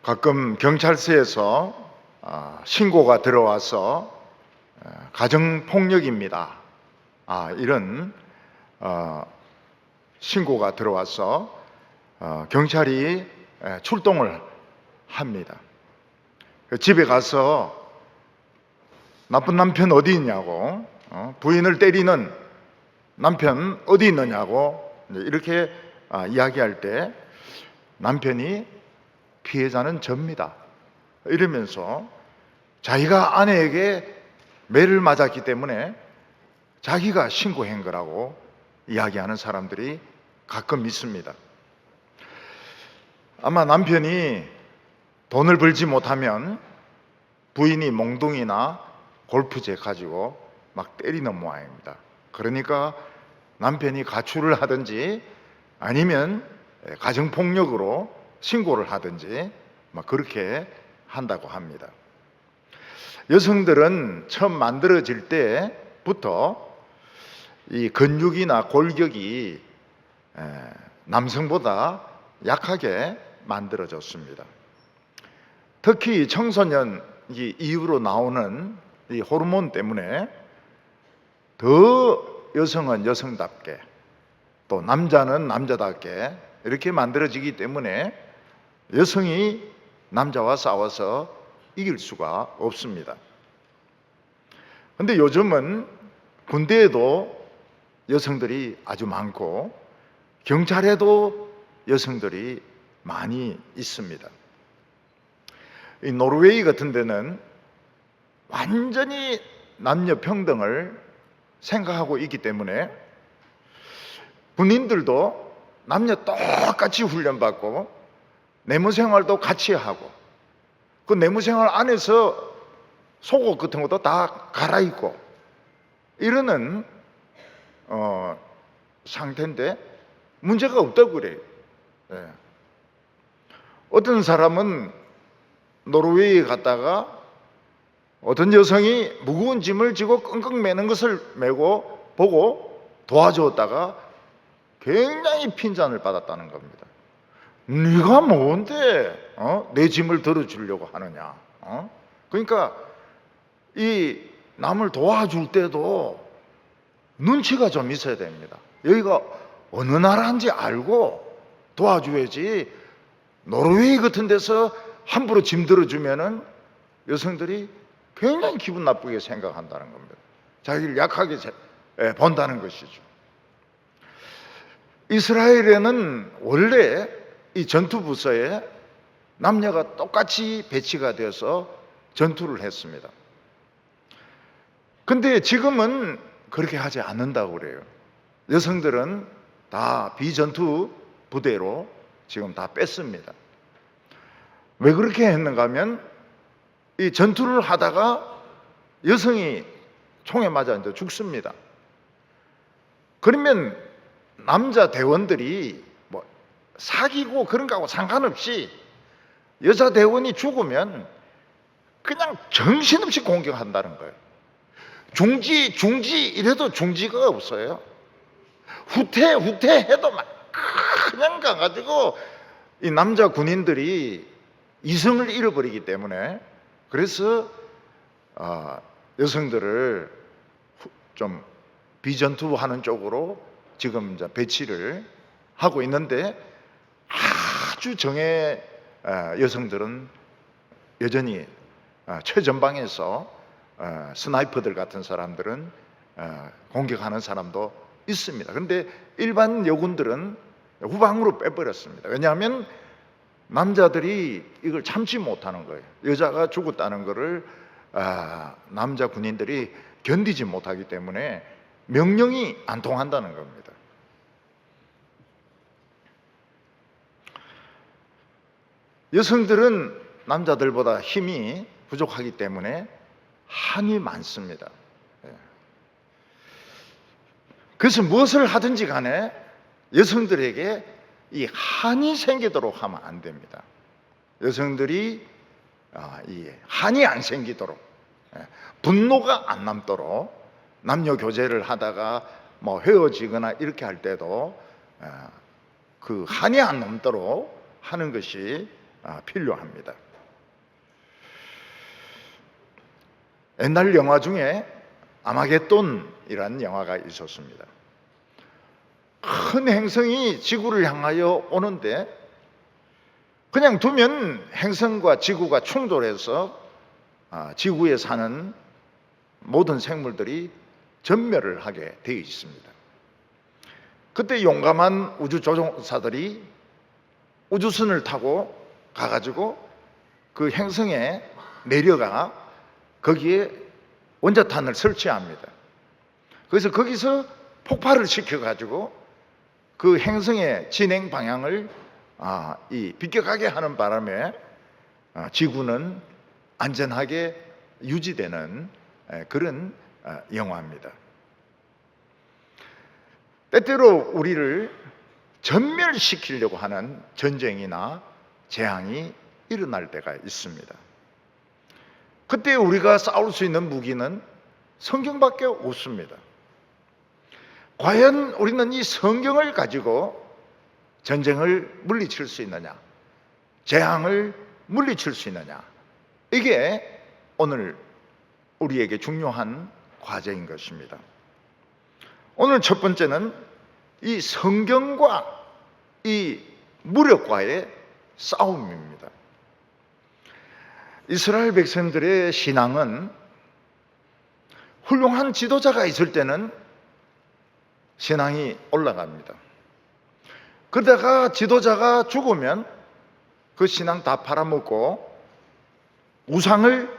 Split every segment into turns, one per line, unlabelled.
가끔 경찰서에서 신고가 들어와서 가정폭력입니다. 이런 신고가 들어와서 경찰이 출동을 합니다. 집에 가서 나쁜 남편 어디 있냐고, 부인을 때리는 남편 어디 있느냐고 이렇게 이야기할 때 남편이 피해자는 접니다 이러면서 자기가 아내에게 매를 맞았기 때문에 자기가 신고한 거라고 이야기하는 사람들이 가끔 있습니다. 아마 남편이 돈을 벌지 못하면 부인이 몽둥이나 골프채 가지고 막 때리는 모양입니다. 그러니까 남편이 가출을 하든지 아니면 가정폭력으로 신고를 하든지 막 그렇게 한다고 합니다. 여성들은 처음 만들어질 때부터 이 근육이나 골격이 남성보다 약하게 만들어졌습니다. 특히 청소년 이후로 나오는 이 호르몬 때문에 더 여성은 여성답게 또 남자는 남자답게 이렇게 만들어지기 때문에 여성이 남자와 싸워서 이길 수가 없습니다. 그런데 요즘은 군대에도 여성들이 아주 많고 경찰에도 여성들이 많이 있습니다. 이 노르웨이 같은 데는 완전히 남녀 평등을 생각하고 있기 때문에 군인들도 남녀 똑같이 훈련받고 내무생활도 같이 하고 그 내무생활 안에서 속옷 같은 것도 다 갈아입고 이러는 상태인데 문제가 없다고 그래요. 어떤 사람은 노르웨이에 갔다가 어떤 여성이 무거운 짐을 지고 끙끙 매는 것을 메고 보고 도와주었다가 굉장히 핀잔을 받았다는 겁니다. 네가 뭔데 내 짐을 들어주려고 하느냐. 그러니까 이 남을 도와줄 때도 눈치가 좀 있어야 됩니다. 여기가 어느 나라인지 알고 도와줘야지. 노르웨이 같은 데서 함부로 짐 들어주면은 여성들이 굉장히 기분 나쁘게 생각한다는 겁니다. 자기를 약하게 본다는 것이죠. 이스라엘에는 원래 이 전투 부서에 남녀가 똑같이 배치가 되어서 전투를 했습니다. 근데 지금은 그렇게 하지 않는다고 그래요. 여성들은 다 비전투 부대로 지금 다 뺐습니다. 왜 그렇게 했는가 하면 이 전투를 하다가 여성이 총에 맞아 이제 죽습니다. 그러면 남자 대원들이 뭐 사귀고 그런 거하고 상관없이 여자 대원이 죽으면 그냥 정신없이 공격한다는 거예요. 중지 이래도 중지가 없어요. 후퇴 해도 막 그냥 가가지고 이 남자 군인들이 이성을 잃어버리기 때문에 그래서 여성들을 좀 비전투하는 쪽으로 지금 이제 배치를 하고 있는데 아주 정예 여성들은 여전히 최전방에서 스나이퍼들 같은 사람들은 공격하는 사람도 있습니다. 그런데 일반 여군들은 후방으로 빼버렸습니다. 왜냐하면 남자들이 이걸 참지 못하는 거예요. 여자가 죽었다는 것을 남자 군인들이 견디지 못하기 때문에 명령이 안 통한다는 겁니다. 여성들은 남자들보다 힘이 부족하기 때문에 한이 많습니다. 그래서 무엇을 하든지 간에 여성들에게 이 한이 생기도록 하면 안 됩니다. 여성들이 이 한이 안 생기도록, 분노가 안 남도록 남녀 교제를 하다가 뭐 헤어지거나 이렇게 할 때도 그 한이 안 남도록 하는 것이 필요합니다. 옛날 영화 중에 아마겟돈이라는 영화가 있었습니다. 큰 행성이 지구를 향하여 오는데 그냥 두면 행성과 지구가 충돌해서 지구에 사는 모든 생물들이 전멸을 하게 되어 있습니다. 그때 용감한 우주조종사들이 우주선을 타고 가가지고 그 행성에 내려가 거기에 원자탄을 설치합니다. 그래서 거기서 폭발을 시켜가지고 그 행성의 진행 방향을 비껴가게 하는 바람에 지구는 안전하게 유지되는 그런 영화입니다. 때때로 우리를 전멸시키려고 하는 전쟁이나 재앙이 일어날 때가 있습니다. 그때 우리가 싸울 수 있는 무기는 성경밖에 없습니다. 과연 우리는 이 성경을 가지고 전쟁을 물리칠 수 있느냐, 재앙을 물리칠 수 있느냐, 이게 오늘 우리에게 중요한 과제인 것입니다. 오늘 첫 번째는 이 성경과 이 무력과의 싸움입니다. 이스라엘 백성들의 신앙은 훌륭한 지도자가 있을 때는 신앙이 올라갑니다. 그러다가 지도자가 죽으면 그 신앙 다 팔아먹고 우상을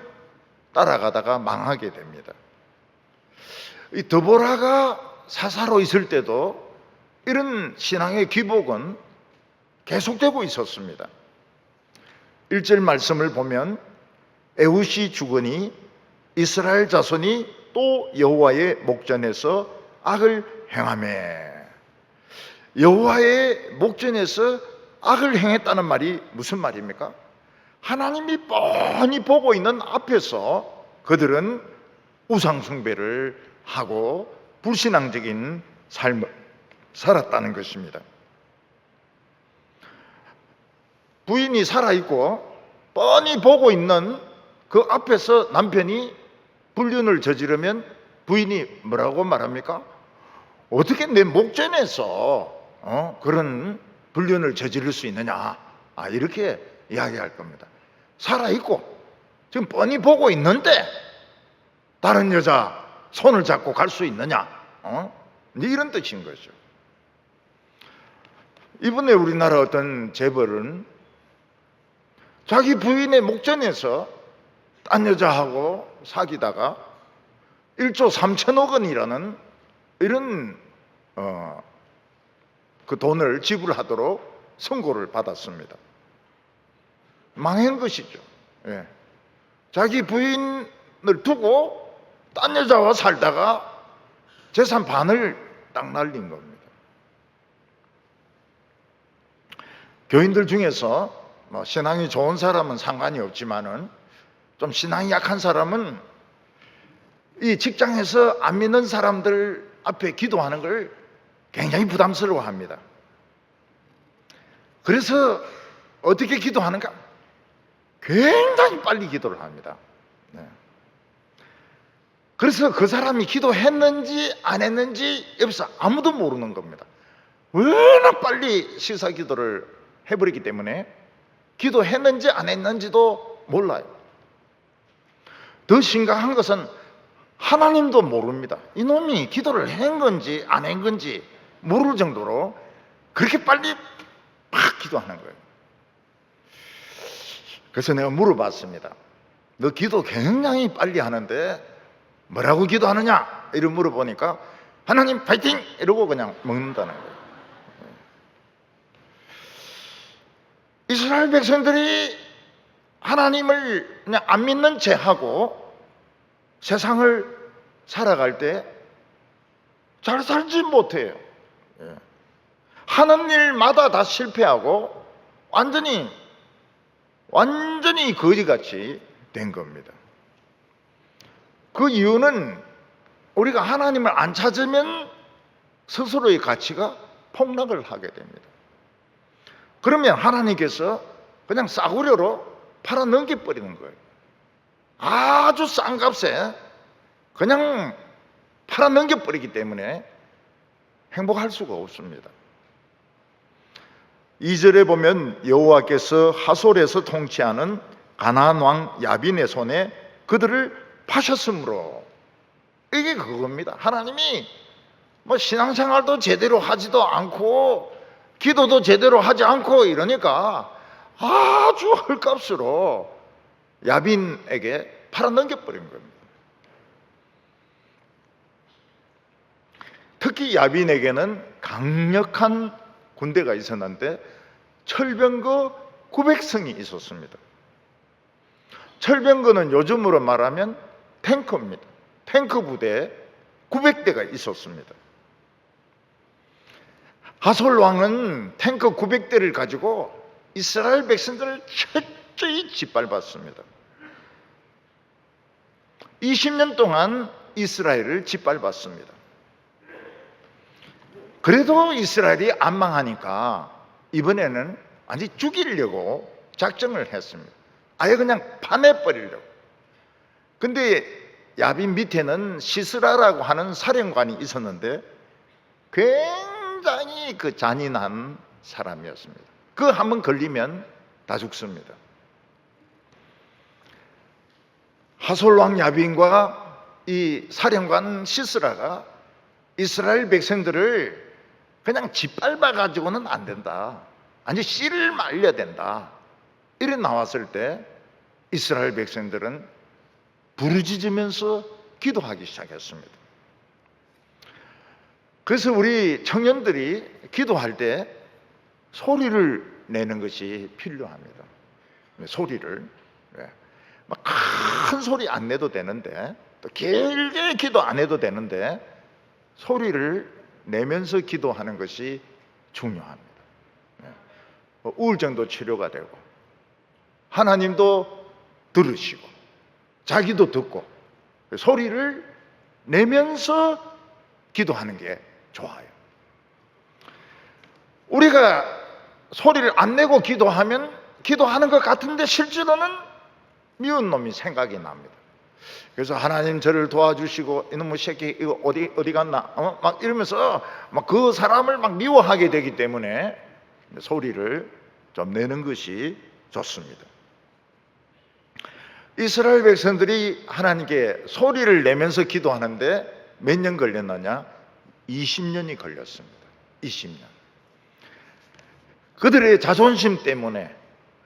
따라가다가 망하게 됩니다. 이 드보라가 사사로 있을 때도 이런 신앙의 기복은 계속되고 있었습니다. 1절 말씀을 보면 에훗이 죽으니 이스라엘 자손이 또 여호와의 목전에서 악을 행하매. 여호와의 목전에서 악을 행했다는 말이 무슨 말입니까? 하나님이 뻔히 보고 있는 앞에서 그들은 우상 숭배를 하고 불신앙적인 삶을 살았다는 것입니다. 부인이 살아있고 뻔히 보고 있는 그 앞에서 남편이 불륜을 저지르면 부인이 뭐라고 말합니까? 어떻게 내 목전에서 그런 불륜을 저지를 수 있느냐, 이렇게 이야기할 겁니다. 살아있고 지금 뻔히 보고 있는데 다른 여자 손을 잡고 갈 수 있느냐, 이런 뜻인 거죠. 이번에 우리나라 어떤 재벌은 자기 부인의 목전에서 딴 여자하고 사귀다가 1조 3천억 원이라는 이런 그 돈을 지불하도록 선고를 받았습니다. 망한 것이죠. 예. 자기 부인을 두고 딴 여자와 살다가 재산 반을 딱 날린 겁니다. 교인들 중에서 신앙이 좋은 사람은 상관이 없지만은 좀 신앙이 약한 사람은 이 직장에서 안 믿는 사람들 앞에 기도하는 걸 굉장히 부담스러워합니다. 그래서 어떻게 기도하는가? 굉장히 빨리 기도를 합니다. 네. 그래서 그 사람이 기도했는지 안 했는지 옆에서 아무도 모르는 겁니다. 워낙 빨리 시사 기도를 해버리기 때문에 기도했는지 안 했는지도 몰라요. 더 심각한 것은 하나님도 모릅니다. 이놈이 기도를 한 건지 안 한 건지 모를 정도로 그렇게 빨리 막 기도하는 거예요. 그래서 내가 물어봤습니다. 너 기도 굉장히 빨리 하는데 뭐라고 기도하느냐? 이렇게 물어보니까 하나님 파이팅! 이러고 그냥 먹는다는 거예요. 이스라엘 백성들이 하나님을 그냥 안 믿는 채 하고 세상을 살아갈 때 잘 살지 못해요. 하는 일마다 다 실패하고 완전히 거지같이 된 겁니다. 그 이유는 우리가 하나님을 안 찾으면 스스로의 가치가 폭락을 하게 됩니다. 그러면 하나님께서 그냥 싸구려로 팔아 넘겨버리는 거예요. 아주 싼 값에 그냥 팔아 넘겨버리기 때문에 행복할 수가 없습니다. 2절에 보면 여호와께서 하솔에서 통치하는 가나안 왕 야빈의 손에 그들을 파셨으므로, 이게 그겁니다. 하나님이 뭐 신앙생활도 제대로 하지도 않고 기도도 제대로 하지 않고 이러니까 아주 헐값으로 야빈에게 팔아 넘겨버린 겁니다. 특히 야빈에게는 강력한 군대가 있었는데 철병거 900성이 있었습니다. 철병거는 요즘으로 말하면 탱크입니다. 탱크 부대 900대가 있었습니다. 하솔 왕은 탱크 900대를 가지고 이스라엘 백성들을 철저히 짓밟았습니다. 20년 동안 이스라엘을 짓밟았습니다. 그래도 이스라엘이 안 망하니까 이번에는 완전히 죽이려고 작정을 했습니다. 아예 그냥 파내버리려고. 근데 야빈 밑에는 시스라라고 하는 사령관이 있었는데 굉장히 그 잔인한 사람이었습니다. 그 한번 걸리면 다 죽습니다. 하솔 왕 야빈과 이 사령관 시스라가 이스라엘 백성들을 그냥 짓밟아 가지고는 안 된다, 아니 씨를 말려야 된다, 이래 나왔을 때 이스라엘 백성들은 부르짖으면서 기도하기 시작했습니다. 그래서 우리 청년들이 기도할 때 소리를 내는 것이 필요합니다. 소리를 막 큰 소리 안 내도 되는데, 또 길게 기도 안 해도 되는데 소리를 내면서 기도하는 것이 중요합니다. 우울증도 치료가 되고 하나님도 들으시고 자기도 듣고 소리를 내면서 기도하는 게 좋아요. 우리가 소리를 안 내고 기도하면 기도하는 것 같은데 실제로는 미운 놈이 생각이 납니다. 그래서 하나님 저를 도와주시고 이놈의 새끼 이거 어디 갔나 막 이러면서 막 그 사람을 막 미워하게 되기 때문에 소리를 좀 내는 것이 좋습니다. 이스라엘 백성들이 하나님께 소리를 내면서 기도하는데 몇 년 걸렸느냐? 20년이 걸렸습니다. 20년. 그들의 자존심 때문에,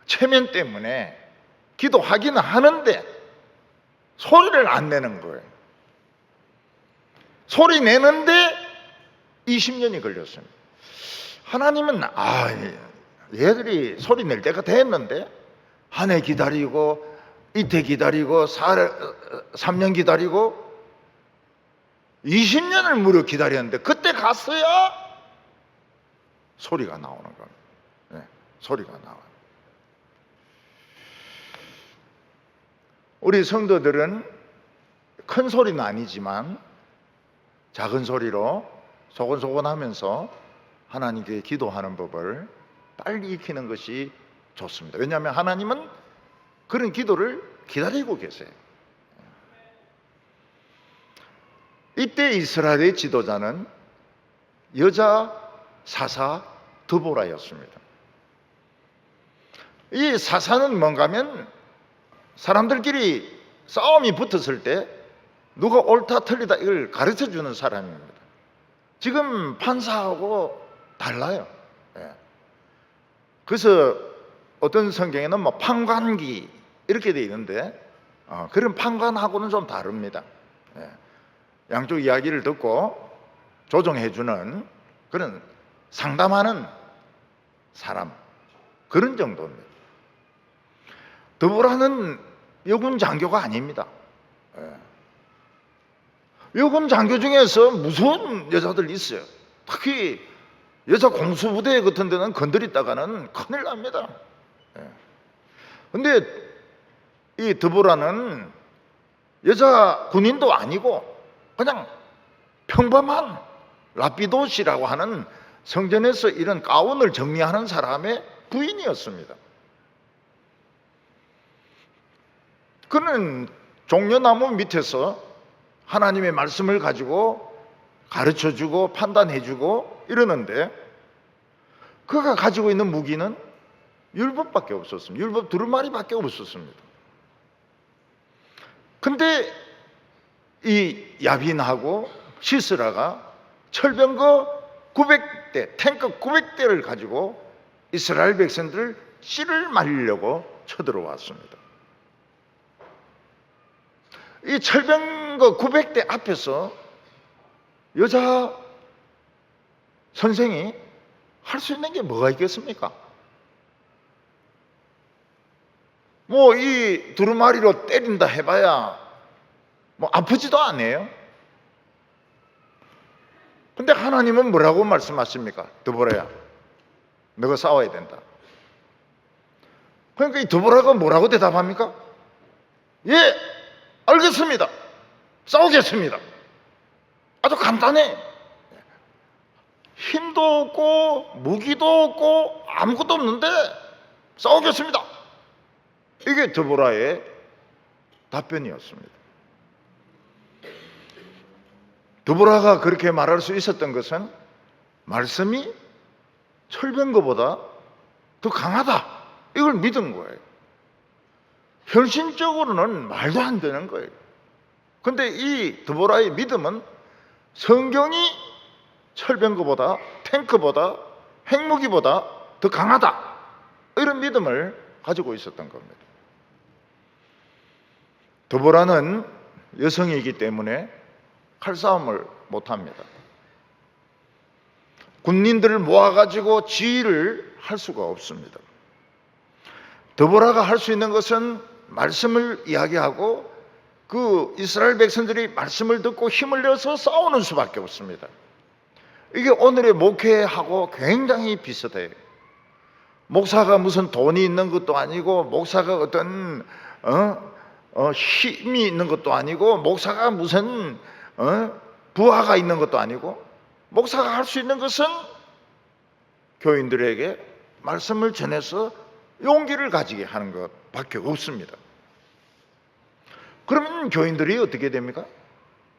체면 때문에 기도하기는 하는데 소리를 안 내는 거예요. 소리 내는데 20년이 걸렸습니다. 하나님은 얘들이 소리 낼 때가 됐는데 한 해 기다리고 이태 기다리고 3년 기다리고 20년을 무려 기다렸는데 그때 갔어야 소리가 나오는 겁니다. 네, 소리가 나와요. 우리 성도들은 큰 소리는 아니지만 작은 소리로 소곤소곤하면서 하나님께 기도하는 법을 빨리 익히는 것이 좋습니다. 왜냐하면 하나님은 그런 기도를 기다리고 계세요. 이때 이스라엘의 지도자는 여자 사사 드보라였습니다. 이 사사는 뭔가 하면 사람들끼리 싸움이 붙었을 때 누가 옳다 틀리다 이걸 가르쳐주는 사람입니다. 지금 판사하고 달라요. 그래서 어떤 성경에는 뭐 판관기 이렇게 돼 있는데 그런 판관하고는 좀 다릅니다. 양쪽 이야기를 듣고 조정해주는 그런 상담하는 사람, 그런 정도입니다. 드보라는 여군 장교가 아닙니다. 여군 장교 중에서 무서운 여자들 있어요. 특히 여자 공수부대 같은 데는 건드렸다가는 큰일 납니다. 근데 이 드보라는 여자 군인도 아니고 그냥 평범한 라피도시라고 하는 성전에서 이런 가운을 정리하는 사람의 부인이었습니다. 그는 종려나무 밑에서 하나님의 말씀을 가지고 가르쳐주고 판단해주고 이러는데, 그가 가지고 있는 무기는 율법밖에 없었습니다. 율법 두루마리밖에 없었습니다. 근데 이 야빈하고 시스라가 철병거 900대, 탱크 900대를 가지고 이스라엘 백성들 씨를 말리려고 쳐들어왔습니다. 이 철병거 900대 앞에서 여자 선생이 할 수 있는 게 뭐가 있겠습니까? 뭐 이 두루마리로 때린다 해봐야 뭐 아프지도 않아요. 근데 하나님은 뭐라고 말씀하십니까? 드보라야, 너가 싸워야 된다. 그러니까 이 드보라가 뭐라고 대답합니까? 예, 알겠습니다. 싸우겠습니다. 아주 간단해. 힘도 없고 무기도 없고 아무것도 없는데 싸우겠습니다. 이게 드보라의 답변이었습니다. 드보라가 그렇게 말할 수 있었던 것은 말씀이 철병거보다 더 강하다, 이걸 믿은 거예요. 현실적으로는 말도 안 되는 거예요. 근데 이 드보라의 믿음은 성경이 철병거보다, 탱크보다, 핵무기보다 더 강하다, 이런 믿음을 가지고 있었던 겁니다. 드보라는 여성이기 때문에 칼싸움을 못합니다. 군인들을 모아가지고 지휘를 할 수가 없습니다. 드보라가 할 수 있는 것은 말씀을 이야기하고 그 이스라엘 백성들이 말씀을 듣고 힘을 내서 싸우는 수밖에 없습니다. 이게 오늘의 목회하고 굉장히 비슷해요. 목사가 무슨 돈이 있는 것도 아니고, 목사가 어떤 힘이 있는 것도 아니고, 목사가 무슨 부하가 있는 것도 아니고, 목사가 할 수 있는 것은 교인들에게 말씀을 전해서 용기를 가지게 하는 것밖에 없습니다. 그러면 교인들이 어떻게 됩니까?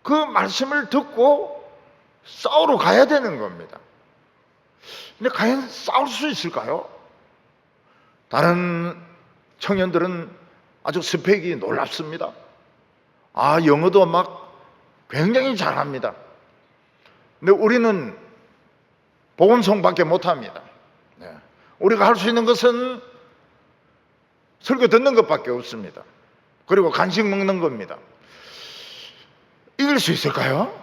그 말씀을 듣고 싸우러 가야 되는 겁니다. 근데 과연 싸울 수 있을까요? 다른 청년들은 아주 스펙이 놀랍습니다. 영어도 막 굉장히 잘합니다. 근데 우리는 복음송밖에 못합니다. 우리가 할 수 있는 것은 설교 듣는 것밖에 없습니다. 그리고 간식 먹는 겁니다. 이길 수 있을까요?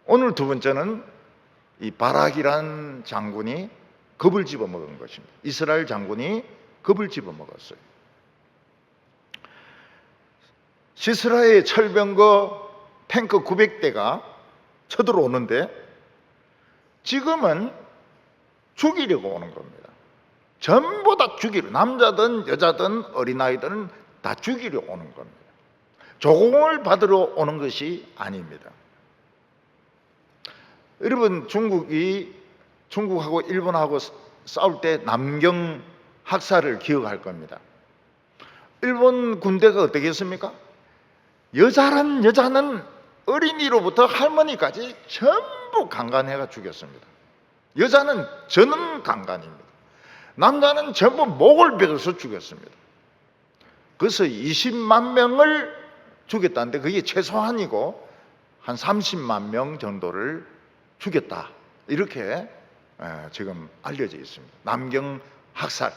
오늘 두 번째는 이 바락이란 장군이 겁을 집어먹은 것입니다. 이스라엘 장군이 겁을 집어먹었어요. 시스라의 철병거 탱크 900대가 쳐들어오는데 지금은 죽이려고 오는 겁니다. 전부 다 죽이려, 남자든 여자든 어린아이들은 다 죽이려 오는 겁니다. 조공을 받으러 오는 것이 아닙니다. 여러분, 중국하고 일본하고 싸울 때 남경 학살을 기억할 겁니다. 일본 군대가 어떻게 했습니까? 여자는 어린이로부터 할머니까지 전부 강간해가 죽였습니다. 여자는 저는 강간입니다. 남자는 전부 목을 베어서 죽였습니다. 그래서 20만 명을 죽였다는데 그게 최소한이고 한 30만 명 정도를 죽였다, 이렇게 지금 알려져 있습니다. 남경 학살.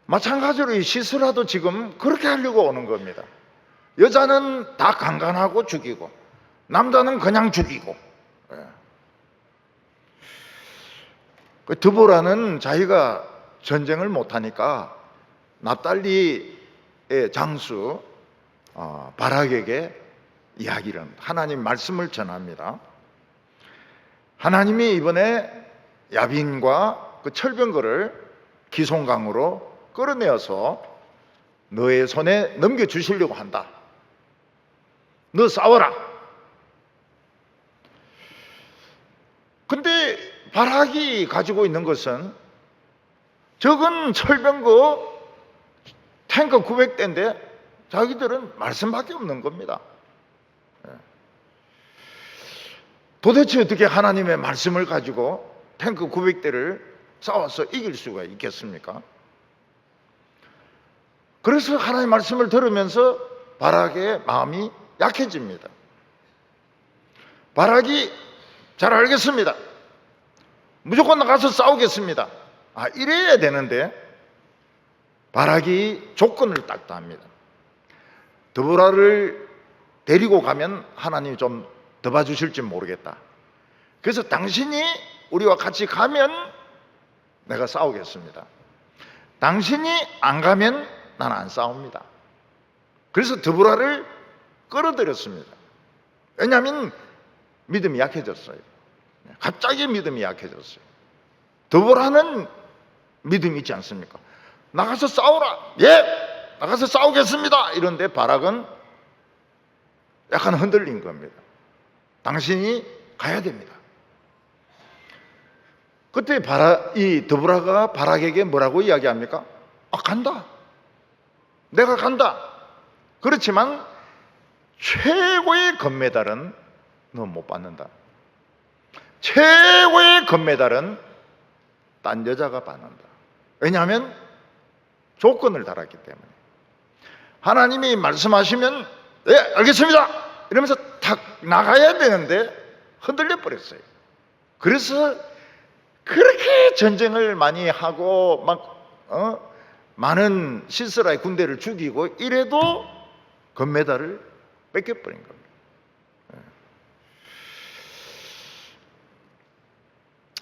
마찬가지로 이 시스라도 지금 그렇게 하려고 오는 겁니다. 여자는 다 강간하고 죽이고 남자는 그냥 죽이고. 드보라는 자기가 전쟁을 못하니까 납달리의 장수 바락에게 이야기를 합니다. 하나님 말씀을 전합니다. 하나님이 이번에 야빈과 그 철병거를 기송강으로 끌어내어서 너의 손에 넘겨주시려고 한다. 너 싸워라. 근데 바락이 가지고 있는 것은 적은 철병거 탱크 900대인데 자기들은 말씀밖에 없는 겁니다. 도대체 어떻게 하나님의 말씀을 가지고 탱크 900대를 싸워서 이길 수가 있겠습니까? 그래서 하나님의 말씀을 들으면서 바락의 마음이 약해집니다. 바락이 잘 알겠습니다. 무조건 나가서 싸우겠습니다. 이래야 되는데 바락이 조건을 딱 합니다. 드보라를 데리고 가면 하나님이 좀 더 봐주실지 모르겠다. 그래서 당신이 우리와 같이 가면 내가 싸우겠습니다. 당신이 안 가면 나는 안 싸웁니다. 그래서 드보라를 끌어들였습니다. 왜냐하면 믿음이 약해졌어요. 갑자기 믿음이 약해졌어요. 드보라는 믿음이 있지 않습니까? 나가서 싸우라. 예, 나가서 싸우겠습니다. 이런데 바락은 약간 흔들린 겁니다. 당신이 가야 됩니다. 그때 이 드보라가 바락에게 뭐라고 이야기합니까? 간다. 내가 간다. 그렇지만 최고의 금메달은 너 못 받는다. 최고의 금메달은 딴 여자가 받는다. 왜냐하면 조건을 달았기 때문에. 하나님이 말씀하시면 네, 알겠습니다. 이러면서 탁 나가야 되는데 흔들려 버렸어요. 그래서 그렇게 전쟁을 많이 하고 많은 시스라의 군대를 죽이고 이래도 금메달을 뺏겨버린 겁니다.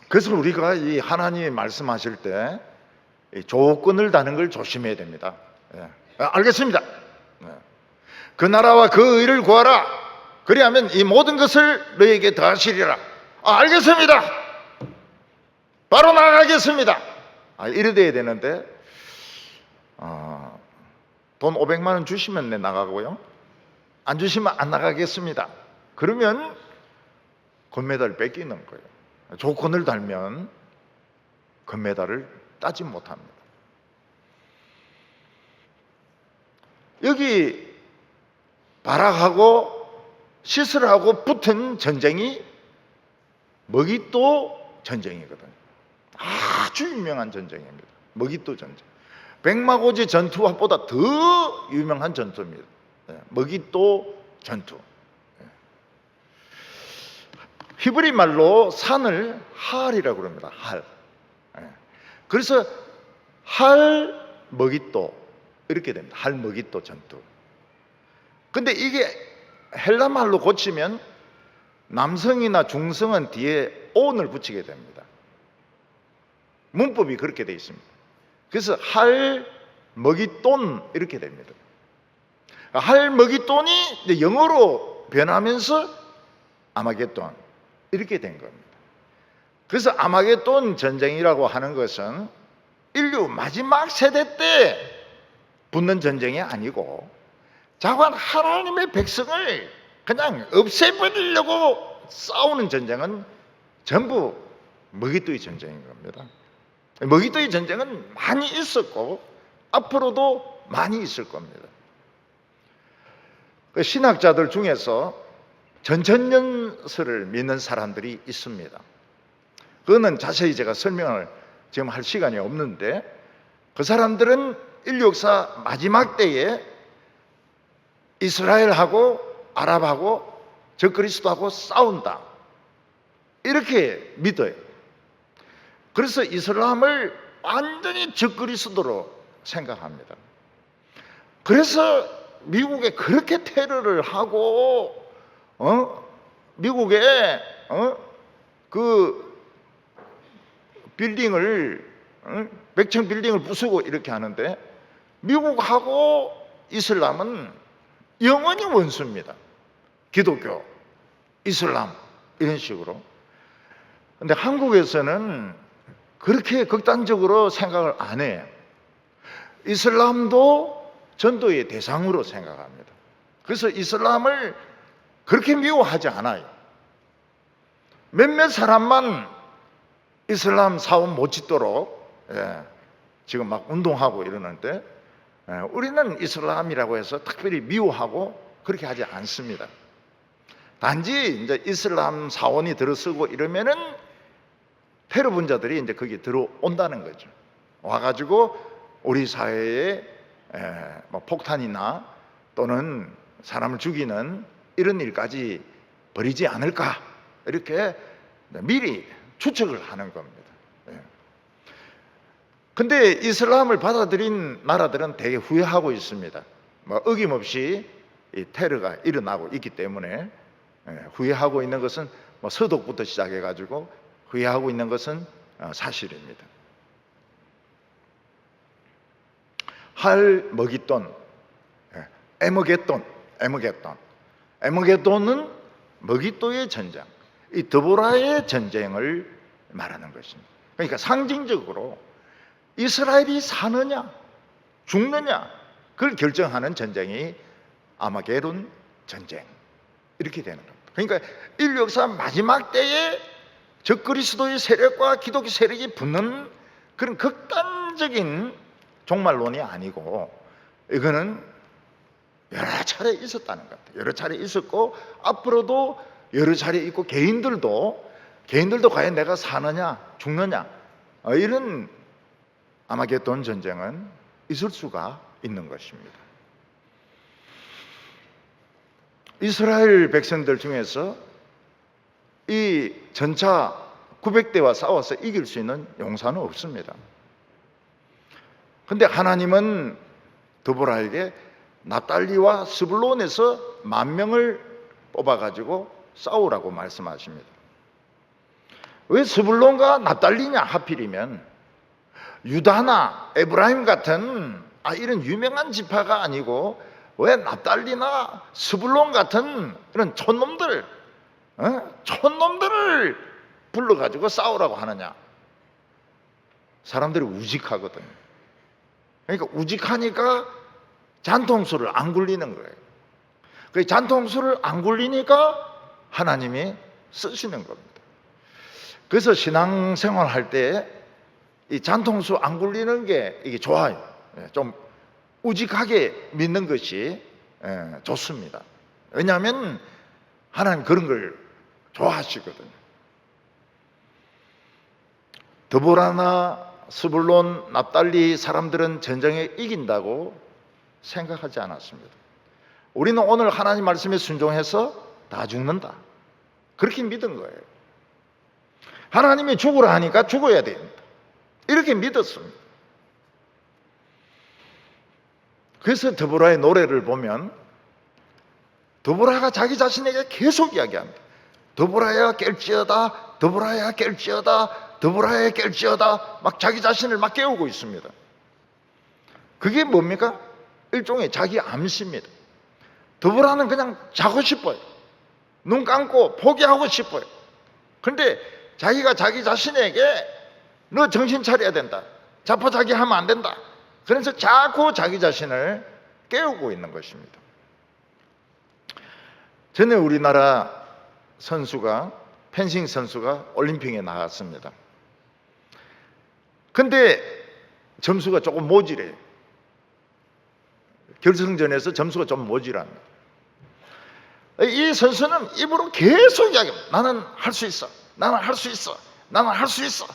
그래서 우리가 이 하나님이 말씀하실 때 조건을 다는 걸 조심해야 됩니다. 알겠습니다. 그 나라와 그 의를 구하라. 그리하면 이 모든 것을 너에게 더하시리라. 알겠습니다. 바로 나가겠습니다. 이래 돼야 되는데 돈 500만 원 주시면 내 나가고요. 안 주시면 안 나가겠습니다. 그러면 금메달을 뺏기는 거예요. 조건을 달면 금메달을 따지 못합니다. 여기 바락하고 시스라하고 붙은 전쟁이 머깃도 전쟁이거든요. 아주 유명한 전쟁입니다. 머깃도 전쟁. 백마고지 전투보다 더 유명한 전투입니다. 머깃도 전투. 히브리 말로 산을 할이라고 그럽니다. 할. 그래서 할 머깃도 이렇게 됩니다. 할 머깃도 전투. 근데 이게 헬라 말로 고치면 남성이나 중성은 뒤에 온을 붙이게 됩니다. 문법이 그렇게 되어 있습니다. 그래서 할 머깃돈 이렇게 됩니다. 할 머깃돈이 이제 영어로 변하면서 아마겟돈 이렇게 된 겁니다. 그래서 아마겟돈 전쟁이라고 하는 것은 인류 마지막 세대 때 붙는 전쟁이 아니고 자관 하나님의 백성을 그냥 없애버리려고 싸우는 전쟁은 전부 머깃도의 전쟁인 겁니다. 머깃도의 전쟁은 많이 있었고 앞으로도 많이 있을 겁니다. 신학자들 중에서 전천년설을 믿는 사람들이 있습니다. 그거는 자세히 제가 설명을 지금 할 시간이 없는데 그 사람들은 인류 역사 마지막 때에 이스라엘하고 아랍하고 적그리스도하고 싸운다 이렇게 믿어요. 그래서 이슬람을 완전히 적그리스도로 생각합니다. 그래서 미국에 그렇게 테러를 하고 미국에 그 빌딩을 100층 빌딩을 부수고 이렇게 하는데 미국하고 이슬람은 영원히 원수입니다. 기독교, 이슬람 이런 식으로. 근데 한국에서는 그렇게 극단적으로 생각을 안 해요. 이슬람도 전도의 대상으로 생각합니다. 그래서 이슬람을 그렇게 미워하지 않아요. 몇몇 사람만 이슬람 사원 못 짓도록 지금 막 운동하고 이러는데 우리는 이슬람이라고 해서 특별히 미워하고 그렇게 하지 않습니다. 단지 이제 이슬람 사원이 들어서고 이러면은 테러 분자들이 이제 거기 들어온다는 거죠. 와가지고 우리 사회에 뭐 폭탄이나 또는 사람을 죽이는 이런 일까지 벌이지 않을까 이렇게 미리 추측을 하는 겁니다. 근데 이슬람을 받아들인 나라들은 되게 후회하고 있습니다. 뭐 어김없이 이 테러가 일어나고 있기 때문에 후회하고 있는 것은 뭐 서독부터 시작해가지고 후회하고 있는 것은 사실입니다. 할머기돈, 에머게돈은 머기또의 전쟁, 이 드보라의 전쟁을 말하는 것입니다. 그러니까 상징적으로 이스라엘이 사느냐 죽느냐 그걸 결정하는 전쟁이 아마게돈 전쟁 이렇게 되는 겁니다. 그러니까 인류 역사 마지막 때에 적그리스도의 세력과 기독교 세력이 붙는 그런 극단적인 종말론이 아니고 이거는 여러 차례 있었다는 것 같아요. 여러 차례 있었고 앞으로도 여러 차례 있고 개인들도 과연 내가 사느냐 죽느냐 이런 아마게돈 전쟁은 있을 수가 있는 것입니다. 이스라엘 백성들 중에서 이 전차 900대와 싸워서 이길 수 있는 용사는 없습니다. 근데 하나님은 드보라에게 납달리와 스불론에서 10,000명을 뽑아가지고 싸우라고 말씀하십니다. 왜 스불론과 납달리냐 하필이면 유다나 에브라임 같은 이런 유명한 지파가 아니고 왜 납달리나 스불론 같은 이런 촌놈들을 불러가지고 싸우라고 하느냐? 사람들이 우직하거든요. 그러니까 우직하니까 잔통수를 안 굴리는 거예요. 그 잔통수를 안 굴리니까 하나님이 쓰시는 겁니다. 그래서 신앙생활 할 때 이 잔통수 안 굴리는 게 이게 좋아요. 좀 우직하게 믿는 것이 좋습니다. 왜냐하면 하나님 그런 걸 좋아하시거든요. 드보라나 스불론, 납달리 사람들은 전쟁에 이긴다고 생각하지 않았습니다. 우리는 오늘 하나님 말씀에 순종해서 다 죽는다. 그렇게 믿은 거예요. 하나님이 죽으라 하니까 죽어야 됩니다. 이렇게 믿었습니다. 그래서 드보라의 노래를 보면 드보라가 자기 자신에게 계속 이야기합니다. 드보라야 깰지어다, 드보라야 깰지어다, 드보라야 깰지어다 막 자기 자신을 막 깨우고 있습니다. 그게 뭡니까? 일종의 자기 암시입니다. 드보라는 그냥 자고 싶어요. 눈 감고 포기하고 싶어요. 그런데 자기가 자기 자신에게 너 정신 차려야 된다. 자포자기하면 안 된다. 그래서 자꾸 자기 자신을 깨우고 있는 것입니다. 전에 우리나라 선수가 펜싱 선수가 올림픽에 나갔습니다. 근데 점수가 조금 모질해요. 결승전에서 점수가 좀 모질합니다. 이 선수는 입으로 계속 이야기합니다. 나는 할 수 있어. 나는 할 수 있어. 나는 할 수 있어.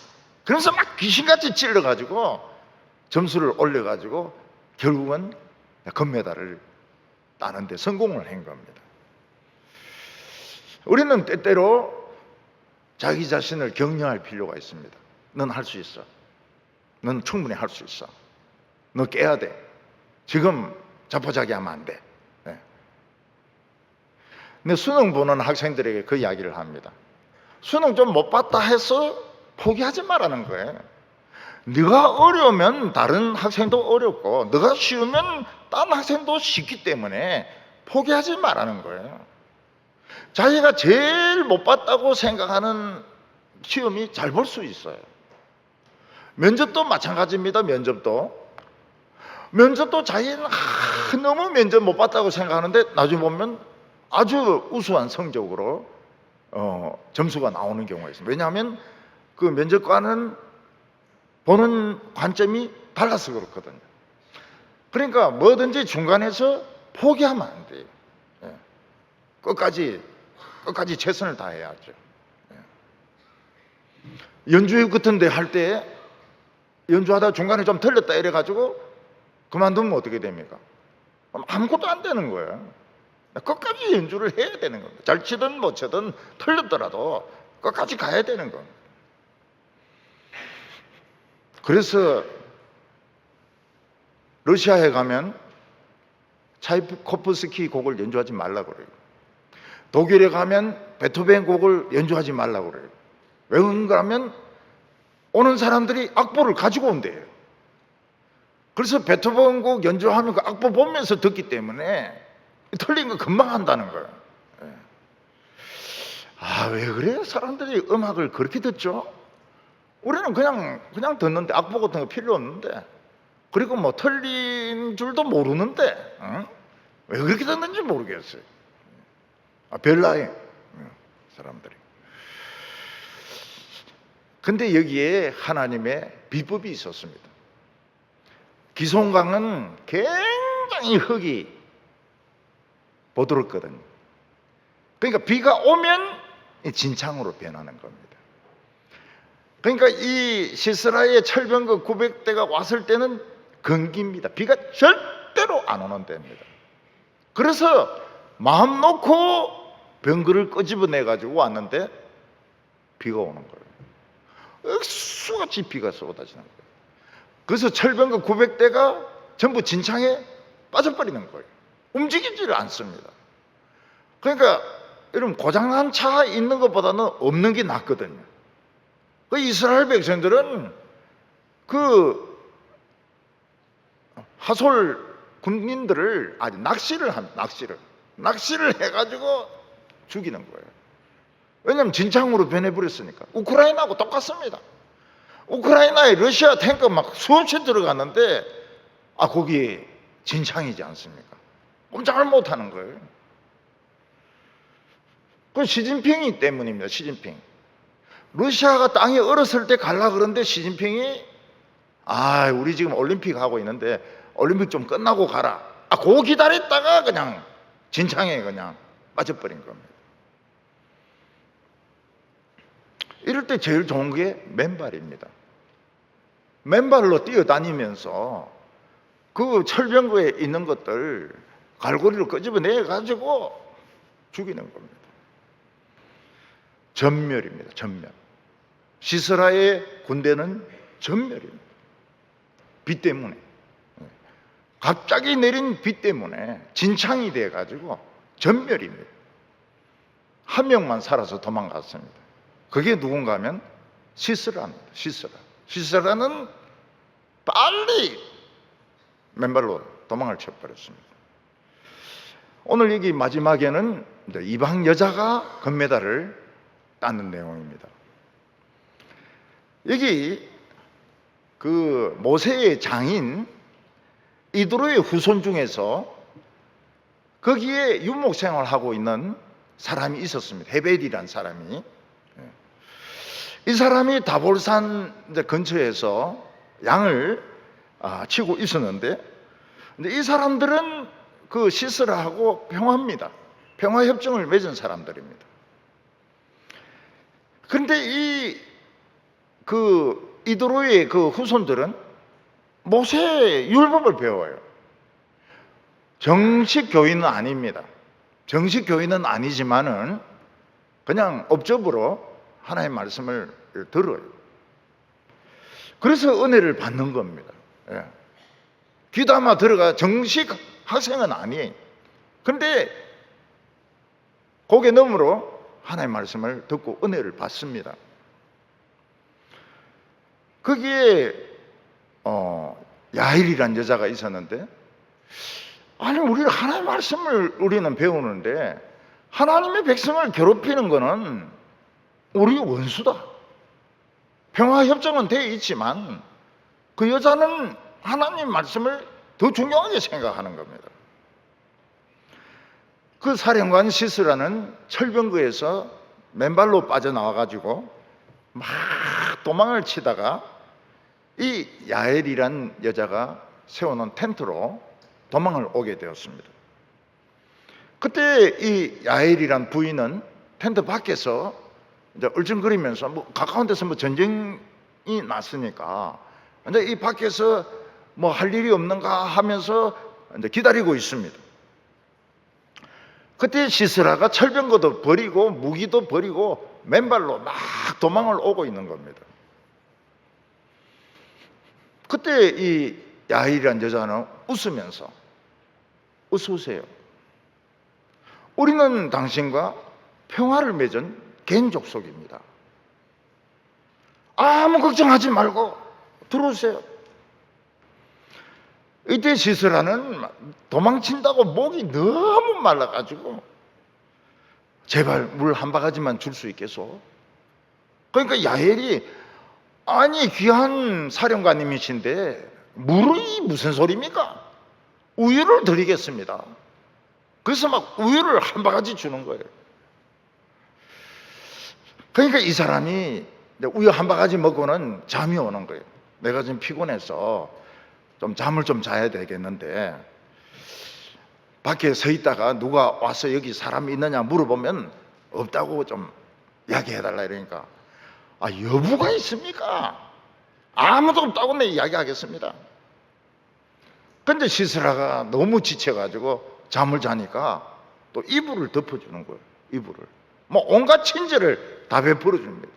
그래서 막 귀신같이 찔러가지고 점수를 올려가지고 결국은 금메달을 따는 데 성공을 한 겁니다. 우리는 때때로 자기 자신을 격려할 필요가 있습니다. 넌 할 수 있어. 넌 충분히 할 수 있어. 너 깨야 돼. 지금 자포자기하면 안 돼. 네. 근데 수능 보는 학생들에게 그 이야기를 합니다. 수능 좀 못 봤다 해서 포기하지 말라는 거예요. 네가 어려우면 다른 학생도 어렵고 네가 쉬우면 다른 학생도 쉽기 때문에 포기하지 말라는 거예요. 자기가 제일 못 봤다고 생각하는 시험이 잘 볼 수 있어요. 면접도 마찬가지입니다. 면접도 자기는 너무 면접 못 봤다고 생각하는데 나중에 보면 아주 우수한 성적으로 점수가 나오는 경우가 있습니다. 왜냐하면 그 면접관은 보는 관점이 달라서 그렇거든요. 그러니까 뭐든지 중간에서 포기하면 안 돼요. 예. 끝까지 최선을 다해야죠. 예. 연주 같은 데 할 때 연주하다 중간에 좀 틀렸다 이래가지고 그만두면 어떻게 됩니까? 아무것도 안 되는 거예요. 끝까지 연주를 해야 되는 겁니다. 잘 치든 못 치든 틀렸더라도 끝까지 가야 되는 겁니다. 그래서 러시아에 가면 차이코프스키 곡을 연주하지 말라고 그래요. 독일에 가면 베토벤 곡을 연주하지 말라고 그래요. 왜 그런가 하면 오는 사람들이 악보를 가지고 온대요. 그래서 베토벤 곡 연주하면 그 악보 보면서 듣기 때문에 틀린 거 금방 한다는 거예요. 아, 왜 그래요? 사람들이 음악을 그렇게 듣죠? 우리는 그냥 듣는데 악보 같은 거 필요 없는데, 그리고 뭐 틀린 줄도 모르는데, 응? 왜 그렇게 듣는지 모르겠어요. 별나이 사람들이. 근데 여기에 하나님의 비법이 있었습니다. 기송강은 굉장히 흙이 보드럽거든요. 그러니까 비가 오면 진창으로 변하는 겁니다. 그러니까 이 시스라의 철병거 900대가 왔을 때는 건기입니다. 비가 절대로 안 오는 데입니다. 그래서 마음 놓고 병거를 끄집어내 가지고 왔는데 비가 오는 거예요. 억수같이 비가 쏟아지는 거예요. 그래서 철병거 900대가 전부 진창에 빠져버리는 거예요. 움직이지를 않습니다. 그러니까 여러분, 고장난 차 있는 것보다는 없는 게 낫거든요. 그 이스라엘 백성들은 그 하솔 군인들을 아주 낚시를 해가지고 죽이는 거예요. 왜냐하면 진창으로 변해버렸으니까. 우크라이나하고 똑같습니다. 우크라이나에 러시아 탱크 막 수없이 들어갔는데 거기 진창이지 않습니까? 꼼짝을 못하는 거예요. 그 시진핑이 때문입니다. 시진핑. 러시아가 땅이 얼었을 때 갈라 그러는데 시진핑이 우리 지금 올림픽 하고 있는데 올림픽 좀 끝나고 가라. 그거 기다렸다가 그냥 진창에 그냥 빠져버린 겁니다. 이럴 때 제일 좋은 게 맨발입니다. 맨발로 뛰어다니면서 그 철병거에 있는 것들 갈고리로 끄집어내 가지고 죽이는 겁니다. 전멸입니다. 전멸. 시스라의 군대는 전멸입니다. 비 때문에. 갑자기 내린 비 때문에 진창이 돼 가지고 전멸입니다. 한 명만 살아서 도망갔습니다. 그게 누군가 하면 시스라입니다. 시스라는 빨리 맨발로 도망을 쳐버렸습니다. 오늘 여기 마지막에는 이방 여자가 금메달을 따는 내용입니다. 여기 그 모세의 장인 이드로의 후손 중에서 거기에 유목 생활하고 있는 사람이 있었습니다. 헤벨이라는 사람이. 이 사람이 다볼산 근처에서 양을 치고 있었는데, 근데 이 사람들은 그 시스라하고 평화입니다. 평화협정을 맺은 사람들입니다. 그런데 이드로의 그 후손들은 모세의 율법을 배워요. 정식 교인은 아닙니다. 정식 교인은 아니지만은 그냥 업적으로 하나님의 말씀을 들어요. 그래서 은혜를 받는 겁니다. 귀담아 들어가 정식 학생은 아니에요. 그런데 고개 너머로 하나님의 말씀을 듣고 은혜를 받습니다. 거기에 야일이라는 여자가 있었는데, 우리는 하나님의 말씀을 우리는 배우는데 하나님의 백성을 괴롭히는 거는 우리 원수다. 평화협정은 되어 있지만 그 여자는 하나님 말씀을 더 중요하게 생각하는 겁니다. 그 사령관 시스라는 철병거에서 맨발로 빠져나와 가지고 막 도망을 치다가 이 야엘이란 여자가 세워놓은 텐트로 도망을 오게 되었습니다. 그때 이 야엘이란 부인은 텐트 밖에서 이제 얼쩡거리면서 뭐 가까운 데서 뭐 전쟁이 났으니까 이제 이 밖에서 뭐 할 일이 없는가 하면서 이제 기다리고 있습니다. 그때 시스라가 철병거도 버리고 무기도 버리고 맨발로 막 도망을 오고 있는 겁니다. 그때 이 야엘이란 여자는 웃으면서 웃으세요. 우리는 당신과 평화를 맺은 개인 족속입니다. 아무 걱정하지 말고 들어오세요. 이때 시스라는 도망친다고 목이 너무 말라가지고 제발 물 한 바가지만 줄 수 있겠소? 그러니까 야엘이 아니 귀한 사령관님이신데 물이 무슨 소리입니까? 우유를 드리겠습니다. 그래서 막 우유를 한 바가지 주는 거예요. 그러니까 이 사람이 우유 한 바가지 먹고는 잠이 오는 거예요. 내가 지금 피곤해서 좀 잠을 좀 자야 되겠는데 밖에 서 있다가 누가 와서 여기 사람 있느냐 물어보면 없다고 좀 이야기해달라 이러니까 아 여부가 있습니까? 아무도 없다고 내 이야기하겠습니다. 근데 시스라가 너무 지쳐가지고 잠을 자니까 또 이불을 덮어주는 거예요. 이불을 뭐 온갖 친절을 다 베풀어 줍니다.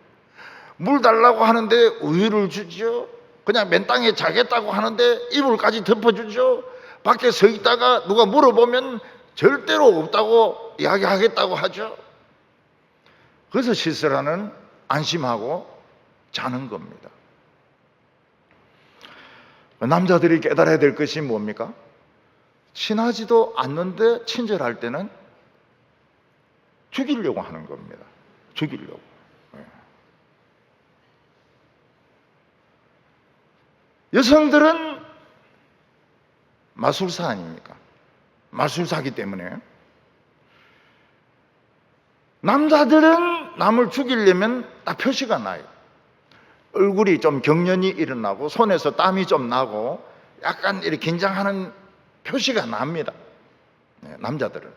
물 달라고 하는데 우유를 주죠. 그냥 맨 땅에 자겠다고 하는데 이불까지 덮어주죠. 밖에 서 있다가 누가 물어보면 절대로 없다고 이야기하겠다고 하죠. 그래서 시스라는 안심하고 자는 겁니다. 남자들이 깨달아야 될 것이 뭡니까? 친하지도 않는데 친절할 때는 죽이려고 하는 겁니다. 죽이려고. 여성들은 마술사 아닙니까? 마술사기 때문에 남자들은 남을 죽이려면 딱 표시가 나요. 얼굴이 좀 경련이 일어나고 손에서 땀이 좀 나고 약간 이렇게 긴장하는 표시가 납니다. 남자들은.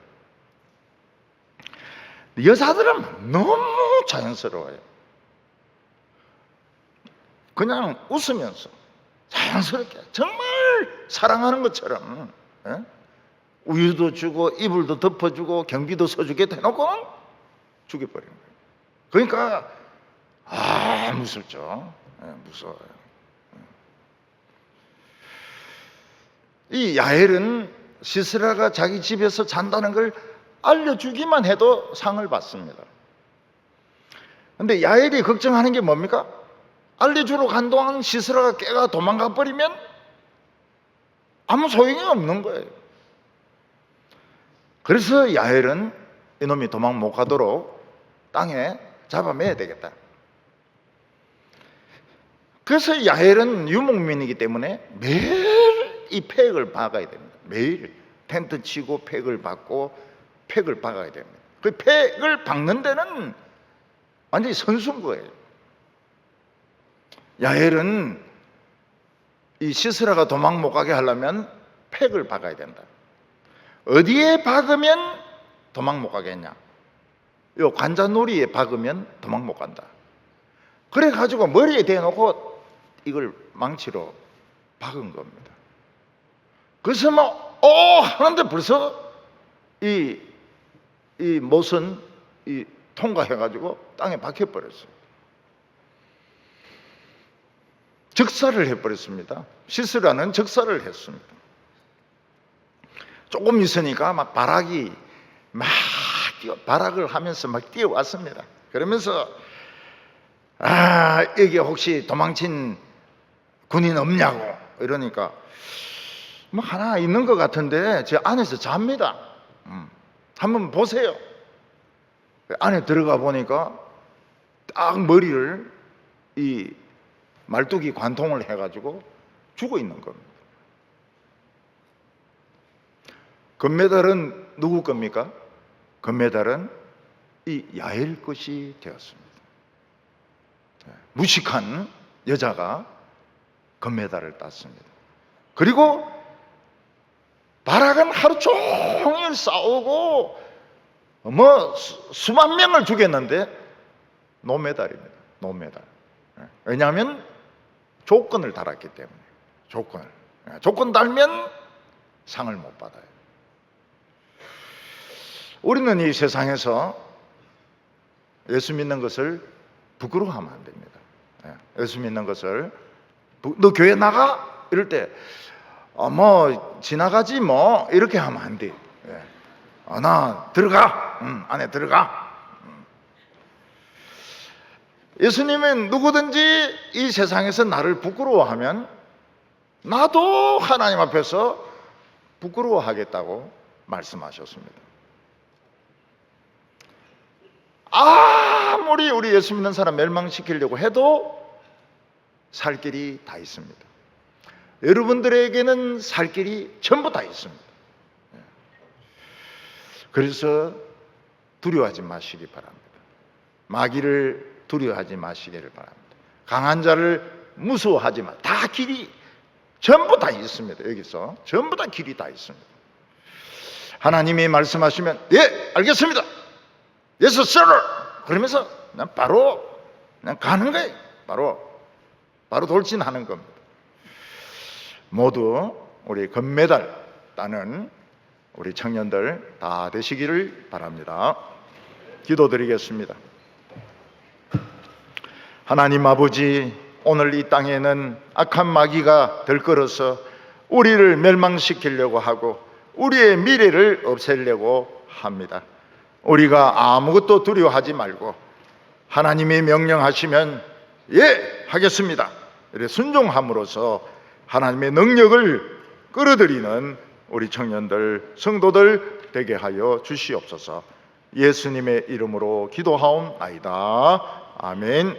여자들은 너무 자연스러워요. 그냥 웃으면서 자연스럽게 정말 사랑하는 것처럼 우유도 주고 이불도 덮어주고 경비도 서주게 해놓고 죽여버리는 거예요. 그러니까 무섭죠. 무서워요. 이 야엘은 시스라가 자기 집에서 잔다는 걸 알려주기만 해도 상을 받습니다. 그런데 야엘이 걱정하는 게 뭡니까? 알려주러 간 동안 시스라가 깨가 도망가 버리면 아무 소용이 없는 거예요. 그래서 야엘은 이놈이 도망 못 가도록 땅에 잡아매야 되겠다. 그래서 야엘은 유목민이기 때문에 매일 이 팩을 박아야 됩니다. 매일 텐트 치고 팩을 박고 팩을 박아야 됩니다. 그 팩을 박는 데는 완전히 선수인 거예요. 야엘은 이 시스라가 도망 못 가게 하려면 팩을 박아야 된다. 어디에 박으면 도망 못 가겠냐? 요 관자놀이에 박으면 도망 못 간다. 그래 가지고 머리에 대놓고 이걸 망치로 박은 겁니다. 그래서 막 하는데 벌써 이 못은 통과해 가지고 땅에 박혀 버렸어요. 적살을 해버렸습니다. 시스라는 적살을 했습니다. 조금 있으니까 막 바락이 막 발악을 하면서 막 뛰어왔습니다. 그러면서 여기 혹시 도망친 군인 없냐고 이러니까 뭐 하나 있는 것 같은데 저 안에서 잡니다. 한번 보세요. 안에 들어가 보니까 딱 머리를 이 말뚝이 관통을 해가지고 죽어 있는 겁니다. 금메달은 누구 겁니까? 금메달은 이 야엘 것이 되었습니다. 무식한 여자가 금메달을 땄습니다. 그리고 바락은 하루 종일 싸우고 수만 명을 죽였는데 노메달입니다. 노메달. 왜냐하면 조건을 달았기 때문에. 조건 달면 상을 못 받아요. 우리는 이 세상에서 예수 믿는 것을 부끄러워하면 안 됩니다. 예수 믿는 것을 너 교회 나가? 이럴 때 지나가지 뭐 이렇게 하면 안 돼. 나 들어가. 안에 들어가. 예수님은 누구든지 이 세상에서 나를 부끄러워하면 나도 하나님 앞에서 부끄러워하겠다고 말씀하셨습니다. 아무리 우리 예수 믿는 사람 멸망시키려고 해도 살 길이 다 있습니다. 여러분들에게는 살 길이 전부 다 있습니다. 그래서 두려워하지 마시기 바랍니다. 마귀를 두려워하지 마시기를 바랍니다. 강한 자를 무서워하지 마. 다 길이 전부 다 있습니다. 여기서 전부 다 길이 다 있습니다. 하나님이 말씀하시면 예, 알겠습니다. Yes, sir. 그러면서 바로 가는 거예요. 바로 돌진하는 겁니다. 모두 우리 금메달 따는 우리 청년들 다 되시기를 바랍니다. 기도드리겠습니다. 하나님 아버지, 오늘 이 땅에는 악한 마귀가 들끓어서 우리를 멸망시키려고 하고 우리의 미래를 없애려고 합니다. 우리가 아무것도 두려워하지 말고 하나님이 명령하시면 예, 하겠습니다. 이렇게 순종함으로써 하나님의 능력을 끌어들이는 우리 청년들, 성도들 되게 하여 주시옵소서. 예수님의 이름으로 기도하옵나이다. 아멘.